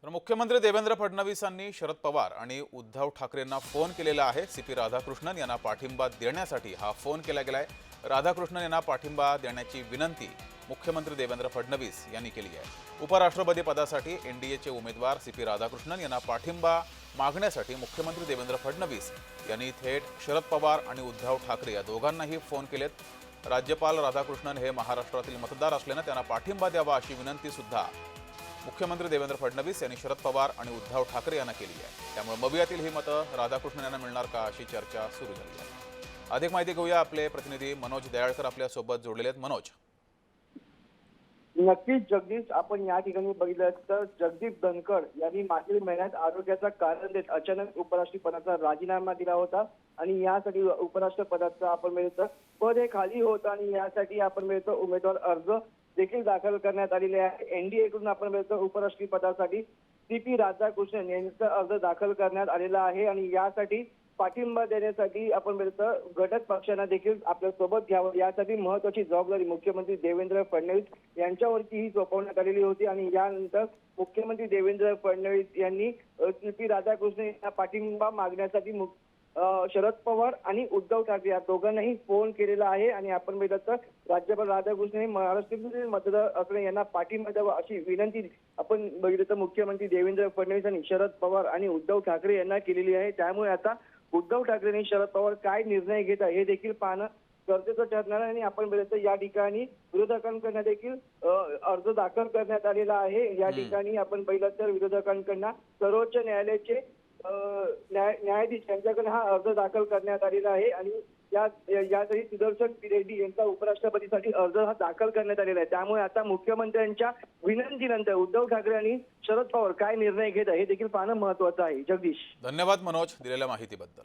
तर मुख्यमंत्री देवेंद्र फडणवीसांनी शरद पवार आणि उद्धव ठाकरेंना फोन केलेला आहे। सीपी राधाकृष्णन यांना पाठिंबा देण्यासाठी हा फोन केला गेलाय। राधाकृष्णन यांना पाठिंबा देण्याची विनंती मुख्यमंत्री देवेंद्र फडणवीस यांनी केली आहे। उपराष्ट्रपती पदासाठी एनडीएचे उमेदवार सीपी राधाकृष्णन यांना पाठिंबा मागण्यासाठी मुख्यमंत्री देवेंद्र फडणवीस यांनी थेट शरद पवार आणि उद्धव ठाकरे या दोघांनाही फोन केलेत। राज्यपाल राधाकृष्णन हे महाराष्ट्रातील मतदार असल्याने त्यांना पाठिंबा द्यावा अशी विनंती सुद्धा मुख्यमंत्री देवेंद्र फडणवीस यांनी शरद पवार आणि उद्धव ठाकरे यांना केली आहे। त्यामुळे मवियातील ही मतं राधाकृष्णन यांना मिळणार का अशी चर्चा सुरू झाली आहे। अधिक माहिती घेऊया, आपले प्रतिनिधी मनोज दयाळकर आपल्या सोबत जोडलेले आहेत। मनोज, नक्कीच जगदीश, आपण या ठिकाणी बघितलं तर जगदीप धनखड यांनी मागील महिन्यात आरोग्याचा कारण देत अचानक उपराष्ट्रपदाचा राजीनामा दिला होता आणि यासाठी उपराष्ट्रपदाचा आपण मिळतं पद हे खाली होतं आणि यासाठी आपण मिळतं उमेदवार अर्ज देखील दाखल करण्यात आलेले आहे। एनडीए कडून आपण मिळतं उपराष्ट्रपदासाठी सीपी राधाकृष्णन यांचा अर्ज दाखल करण्यात आलेला आहे आणि यासाठी पाठिंबा देण्यासाठी आपण मिळतं घटक पक्षांना देखील आपल्या सोबत घ्यावं यासाठी महत्त्वाची जबाबदारी मुख्यमंत्री देवेंद्र फडणवीस यांच्यावरती ही सोपवण्यात आलेली होती आणि यानंतर मुख्यमंत्री देवेंद्र फडणवीस यांनी सीपी राधाकृष्णन यांना पाठिंबा मागण्यासाठी शरद पवार आणि उद्धव ठाकरे या दोघांनाही फोन केलेला आहे आणि आपण बघितलं तर राज्यपाल राधाकृष्णन हे महाराष्ट्रातील मतदार असणे यांना पाठिंबा द्यावा अशी विनंती आपण बघितलं तर मुख्यमंत्री देवेंद्र फडणवीस यांनी शरद पवार आणि उद्धव ठाकरे यांना केलेली आहे। त्यामुळे आता उद्धव ठाकरे आणि शरद पवार काय निर्णय घेत आहे हे देखील पाहणं गरजेचं ठरणार आहे आणि आपण बघितलं या ठिकाणी विरोधकांकडून देखील अर्ज दाखल करण्यात आलेला आहे। या ठिकाणी आपण पाहिलं तर विरोधकांकडून सर्वोच्च न्यायालयाचे न्यायाधीश यांच्याकडे हा अर्ज दाखल करण्यात आलेला आहे आणि यासाठी सुदर्शन रेड्डी यांचा उपराष्ट्रपतीसाठी अर्ज हा दाखल करण्यात आलेला आहे। त्यामुळे आता मुख्यमंत्र्यांच्या विनंतीनंतर उद्धव ठाकरे आणि शरद पवार काय निर्णय घेत आहे हे देखील पाहणं महत्त्वाचं आहे। जगदीश, धन्यवाद मनोज दिलेल्या माहितीबद्दल।